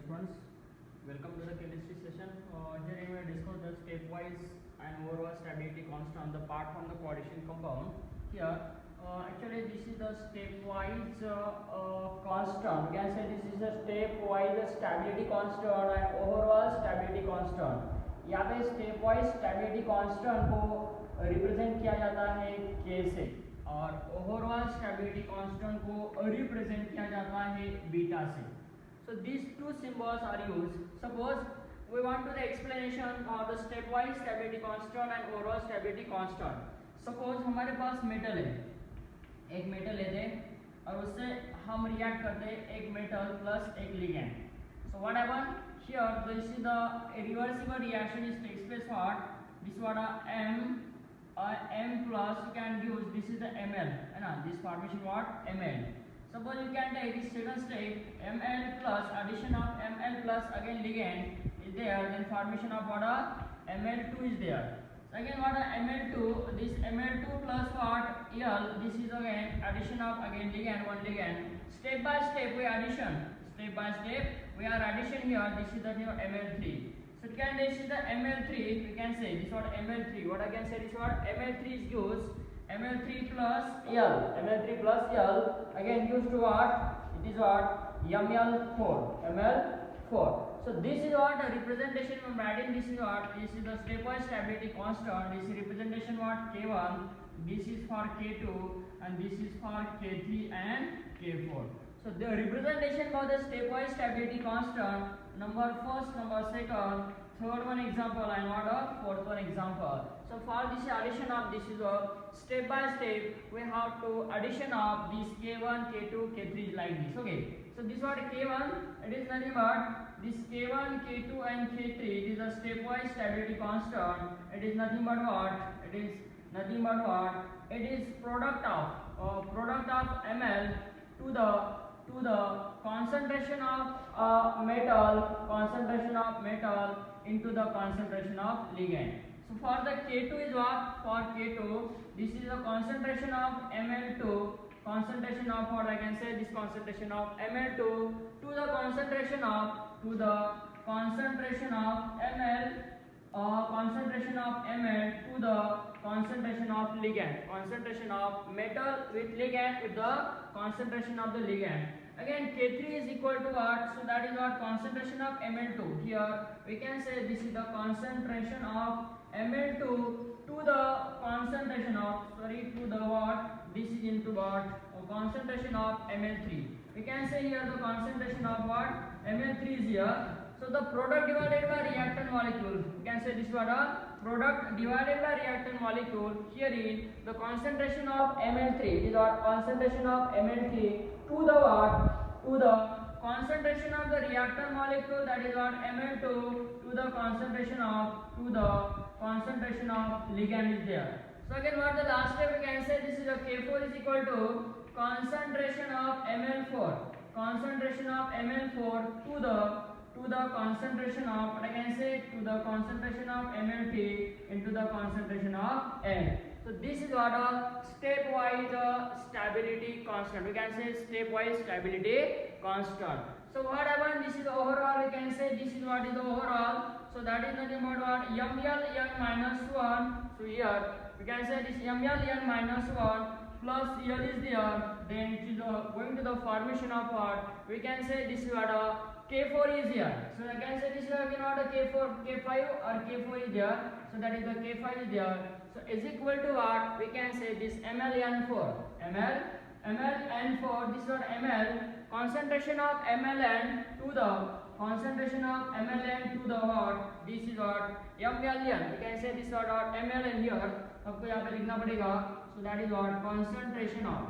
students, welcome to the chemistry session. Here we will discuss the stepwise and overall stability constant, the part from the coordination compound. Here, actually this is the stepwise constant. We can say this is a stepwise stability constant and overall stability constant. यहाँ पे stepwise stability constant को represent किया जाता है K से और overall stability constant को represent किया जाता है बीटा से. So these two symbols are used. Suppose we want to the explanation of the stepwise stability constant and overall stability constant. Suppose हमारे पास मेटल है, एक मेटल लेते हैं और उससे हम रिएक्ट करते हैं एक मेटल प्लस एक ligand. So what happened here? This is the reversible reaction is takes place what? This what M plus you can use. This is the Ml, and this formation what Ml. Suppose you can take this second step Ml plus addition of Ml plus again ligand is there, then formation of what Ml2 is there. So again what Ml2, this Ml2 plus what L, this is again addition of again ligand, one ligand. Step by step we addition. Step by step we are addition here. This is the Ml3. So you can this is the Ml3. We can say this what Ml3. What I can say is what Ml3 is used. Ml3 plus L. Ml3 plus L again used to what? It is what Ml4. Ml4. So this is what a representation from writing. This is what? This is the stepwise stability constant. This is representation what K1. This is for K2 and this is for K3 and K4. So the representation for the stepwise stability constant, number first, number second, third one example and what fourth one example. So for this addition of this is a step by step we have to addition of this K1, K2, K3 like this. Okay. So this what K1, it is nothing but this K1, K2 and K3. It is a stepwise stability constant. It is nothing but what? It is nothing but what? It is product of Ml to the concentration of metal into the concentration of ligand. So for the K2 is what? For K2, this is the concentration of Ml2, concentration of what I can say this concentration of Ml2 to the concentration of Ml, concentration to the concentration of ligand, concentration of metal with ligand with the concentration of the ligand. Again K3 is equal to what? So that is what concentration of Ml2. Here we can say this is the concentration of Ml2 to the concentration of to the what? This is into what? Concentration of Ml3. We can say here the concentration of what? Ml3 is here. So the product divided by reactant molecule. We can say this what product divided by reactant molecule. Here is the concentration of Ml3. Is what concentration of Ml3 to the what? To the concentration of the reactant molecule, that is what Ml2 to the concentration of ligand is there. So again what the last step we can say this is a K4 is equal to concentration of Ml4. Concentration of Ml4 to the concentration of what I can say to the concentration of Ml3 into the concentration of N. So this is what a stepwise stability constant. We can say stepwise stability constant. So what happened? This is overall. We can say this is what is the overall. So that is nothing but what MLN minus 1. So here we can say this MLN minus 1 plus L is there. Then it is going to the formation of what? We can say this is what K4 is here. So I can say this is again what a K4, K5 or K4 is there. So that is the K5 is there. So is equal to what? We can say this MLN4. MLN4. This is what Ml. Concentration of MLN to the concentration of MLN to the what? This is what MLN. We can say this what MLN here. आपको यहाँ पे लिखना पड़ेगा. So that is what concentration of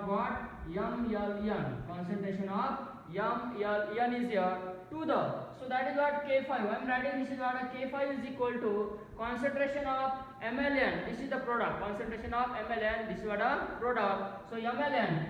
what? MLN. Concentration of MLN is here to the. So that is what K5. I am writing this is what a K5 is equal to concentration of MLN. This is the product. Concentration of MLN. This is what a product. So MLN. I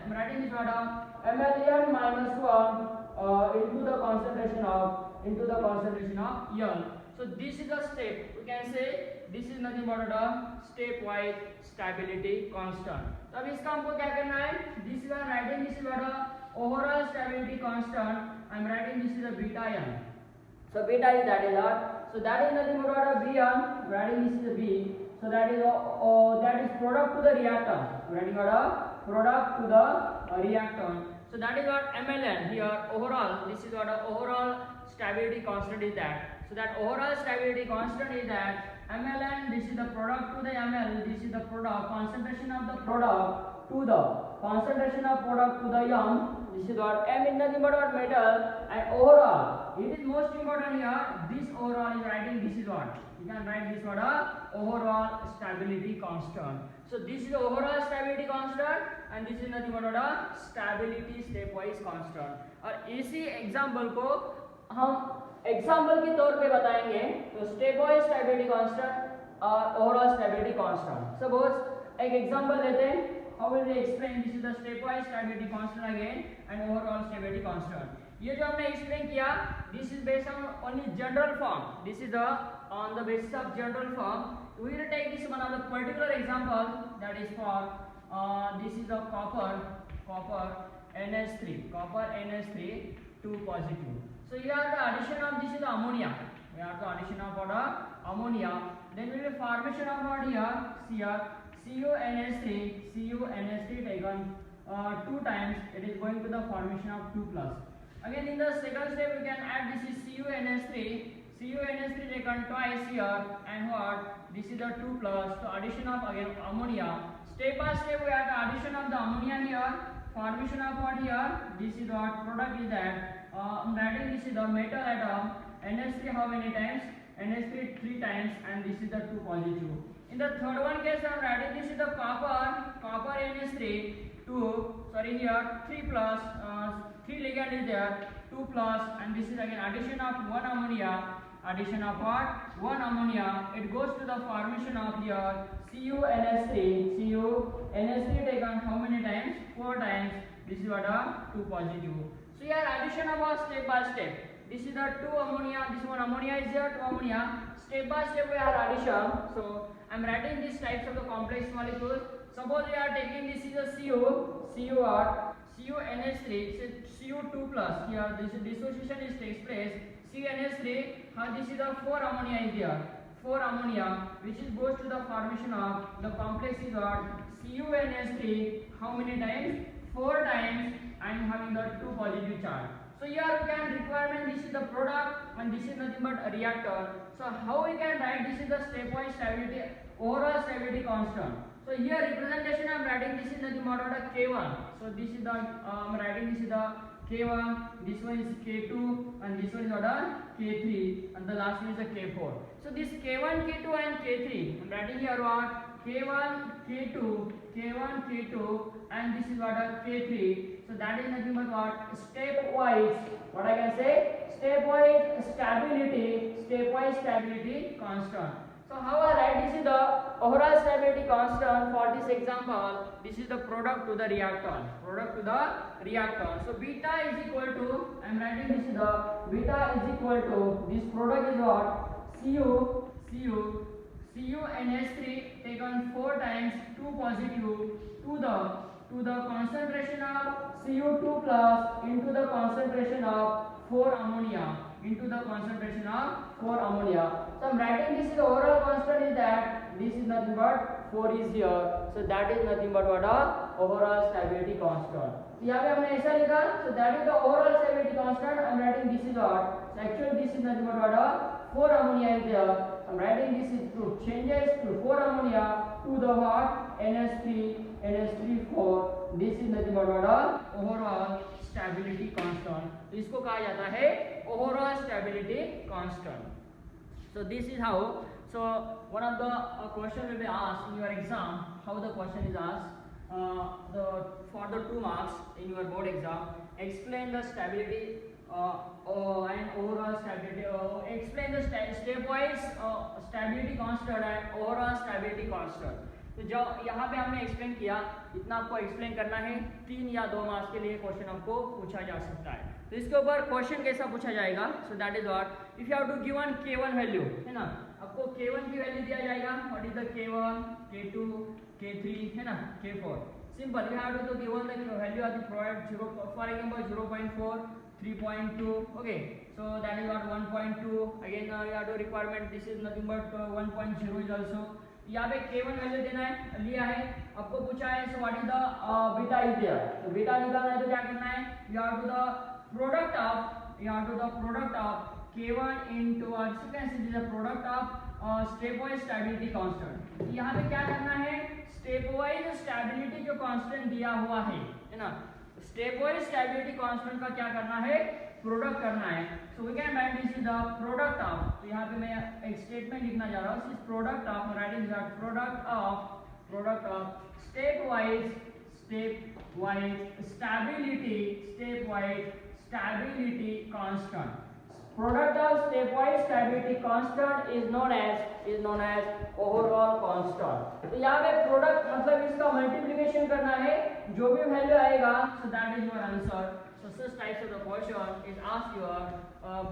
am writing this what a MLN minus 1 into the concentration of L. So this is the step. We can say this is nothing but a stepwise stability constant. तो अब इसका हमको क्या करना है? This is writing this is what a overall stability constant I am writing this is a beta n. So beta is that is what? So that is nothing but what a B n. Writing this is a B. So that is product to the reactant. Writing what a product to the reactant. So that is what MLN here overall. This is what a overall stability constant is that. So that overall stability constant is that MLN. This is the product to the ML. This is the product concentration of the product to the concentration of product to the M. This is what M is nothing but what metal, and overall it is most important here. This overall is writing this is what you can write this what a overall stability constant. So this is the overall stability constant and this is nothing but what a stability stepwise constant. और इसी example को हम example के तौर पे बताएंगे तो stepwise stability constant और ओवरऑल स्टेबिलिटी कांस्टेंट. सपोज एक एग्जांपल लेते हैं. How will we explain this is the stepwise stability constant again and overall stability constant. ये जो हमने एक्सप्लेन किया this is based on only general form. This is on the basis of general form. We will take this one of the particular example that is for this is a copper NH3 2 positive. So here the addition of this is the ammonia. We have the addition of what ammonia. Then we will formation of what here CuNH3 taken 2 times. It is going to the formation of 2 plus. Again in the second step we can add this is CuNH3 taken twice here and what this is the 2 plus. So addition of again ammonia. Step by step we have the addition of the ammonia here. Formation of what here? This is what product is that. I'm writing this is the metal atom. NH3 how many times? NH3 3 times and this is the 2 positive. In the third one case I'm writing this is the copper NH3 here 3 plus 3 ligand is there 2 plus and this is again addition of 1 ammonia. Addition of what? 1 ammonia. It goes to the formation of here CuNH3 taken how many times? 4 times. This is what a 2 positive. So here addition of our step by step. This is the 2 ammonia. This one ammonia is here 2 ammonia. Step by step we are addition. So I am writing these types of the complex molecules. Suppose we are taking this is a CuNH3. Cu2 plus. Here this dissociation takes place. CuNH3. This is the 4 ammonia is there. 4 ammonia which is goes to the formation of the complex is what CuNH3 how many times? 4 times and having the 2 positive charge. So here we can requirement this is the product and this is nothing but a reactor. So how we can write this is the stepwise stability overall stability constant. So here representation I am writing this is nothing but a K1. So this is the I am writing this is the K1, this one is K2 and this one is what a K3 and the last one is a K4. So this K1, K2 and K3 I am writing here what K1, K2 and this is what a K3. So that is nothing but what stepwise what I can say stepwise stability constant. So how I write this is the overall stability constant for this example. This is the product to the reactant. So beta is equal to I am writing this is the beta is equal to this product is what CuNH3 taken 4 times 2 positive to the concentration of Cu2 plus into the concentration of 4 ammonia into the concentration of 4 ammonia. So I am writing this is the overall constant is that this is nothing but 4 is here. So that is nothing but what a overall stability constant. यहाँ पे हमने ऐसा लिखा. So that is the overall stability constant. I am writing this is what. So actually this is nothing but what a 4 ammonia is there. I am writing this is to changes to 4 ammonia to the what NH3 4. This is nothing but what a overall stability constant. तो इसको कहा जाता है overall stability constant. So this is how. So one of the question will be asked in your exam. How the question is asked? For the 2 marks in your board exam, explain the stability and overall stability. Explain the stepwise stability constant and overall stability constant. तो जो यहाँ पे हमने explain किया इतना आपको explain करना है. 3 या 2 मार्क्स के लिए क्वेश्चन आपको पूछा जा सकता है. तो इसके ऊपर क्वेश्चन कैसा पूछा जाएगा? So that is what if you have to given K1 value है ना. आपको K1 की वैल्यू दिया जाएगा. What is the K1, K2, K3 है ना, K4. Simple. You have to given the value of the product 0 for example 0.4 3.2. Okay, so that is what 1.2. Again you have to requirement, this is nothing but 1.0 is also. यहाँ पे k1 value देना है, लिया है, आपको पूछा है so what is the beta is there, तो बीटा निकालना है तो क्या करना है, you have to the product of k1 into what you can see this is the product of stepwise stability constant. यहाँ पे क्या करना है, स्टेपवाइज स्टेबिलिटी जो कांस्टेंट दिया हुआ है ना, स्टेपवाइज स्टेबिलिटी कांस्टेंट का क्या करना है, प्रोडक्ट करना है. So we can write this is the product of, तो यहाँ पे मैं एक स्टेटमेंट लिखना जा रहा हूँ, this product of writing the product of stepwise stability constant. Product of stepwise stability constant is known as overall constant. तो यहाँ पे product मतलब इसका multiplication करना है, जो भी वैल्यू आएगा, so that is your answer. So such types of the question is asked your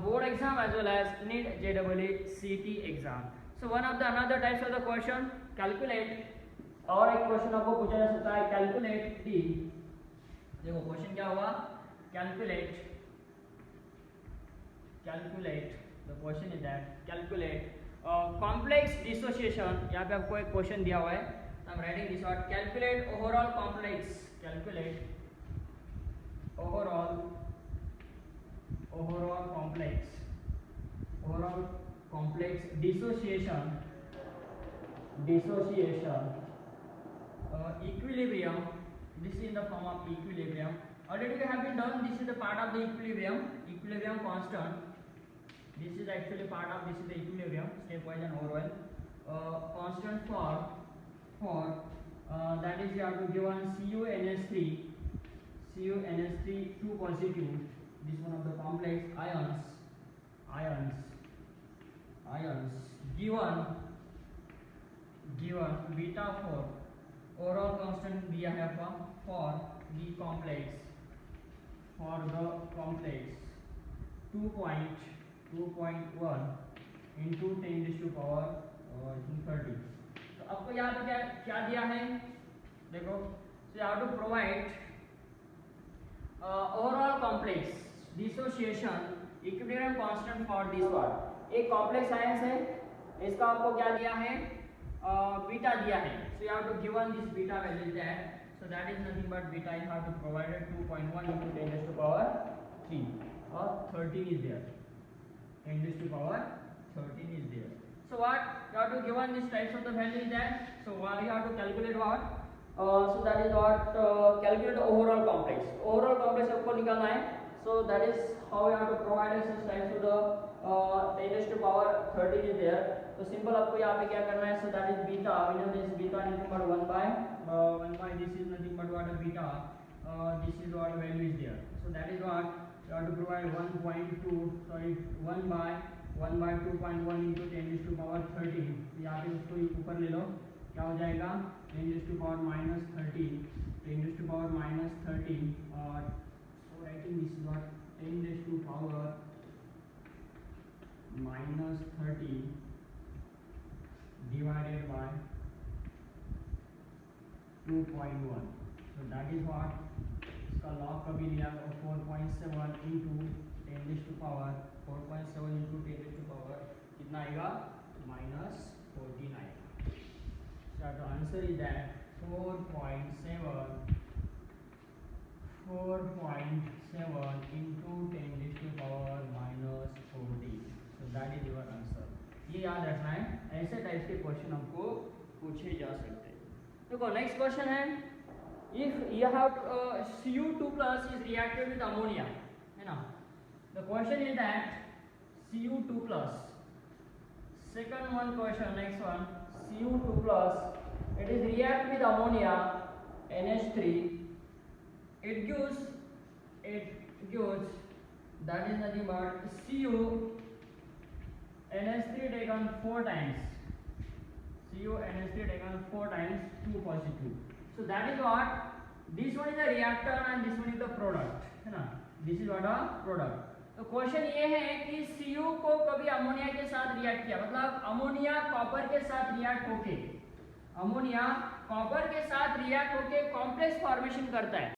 board exam as well as NEET JEE CET exam. So one of the another types of the question, calculate. और एक question आपको पूछा जा सकता है, calculate D. देखो question क्या हुआ, calculate. The question is that calculate complex dissociation. यहाँ पे आपको एक क्वेश्चन दिया हुआ है, I am writing this word, calculate overall complex dissociation equilibrium. This is in the form of equilibrium. Already we have been done, this is the part of the equilibrium constant. This is actually part of, this is the equilibrium, stepwise and overall constant for that is you have to given CuNH3 2 positive, this one of the complex ions given beta 4 overall constant दिया है आपका for the complex 2.1 into 10 raised to power 30. तो आपको यहाँ पे क्या दिया है, देखो, so you have to provide overall complex dissociation equilibrium constant for this one. एक complex ions है, इसका आपको क्या दिया है, बीटा दिया है, so you have to given this beta value there, so that is nothing but beta you have to provide 2.1 into 10 raised to power 3 or 13 is there, 10 raised to power 13 is there. So what you have to given these types of the value is there, so what you have to calculate what, so that is what calculate overall complex आपको निकालना है, so that is how you have to provide such types of the 10 raised to power 13 is there. तो simple आपको यहाँ पे क्या करना है, so that is beta, we know this beta nothing but 1 by this is nothing but what a beta, this is what value is there, so that is what you have to provide 1 by 2.1 into 10 raised to power 13. यहाँ पे उसको ऊपर ले लो, क्या हो जाएगा, 10 raised to power minus 13, 10 raised to power minus 13, और so writing this is what 10 raised to power minus 13 divided by 2.1. So that is what इसका log कभी लिया 4.7 into 10 raised to power 4.7 into 10 raised to power कितना आएगा, minus 14 आएगा. So the answer is that 4.7 into 10 raised to power minus 14. So that is your answer. ये याद रखना है, ऐसे टाइप के क्वेश्चन हमको पूछे जा सकते हैं. देखो नेक्स्ट क्वेश्चन है, if you have Cu2 plus is reacted with ammonia, है ना. The question is that Cu2 plus, second one question, next one, Cu2 plus, it is react with ammonia NH3, it gives that is nothing but Cu NH3 taken 4 times, NH3 taken 4 times 2 positive. So that is what, this one is the reactor and this one is the product, है ना. This is what a product. तो question ये है कि Cu को कभी ammonia के साथ रिएक्ट किया, मतलब अमोनिया कॉपर के साथ रिएक्ट होके कॉम्प्लेक्स फॉर्मेशन करता है,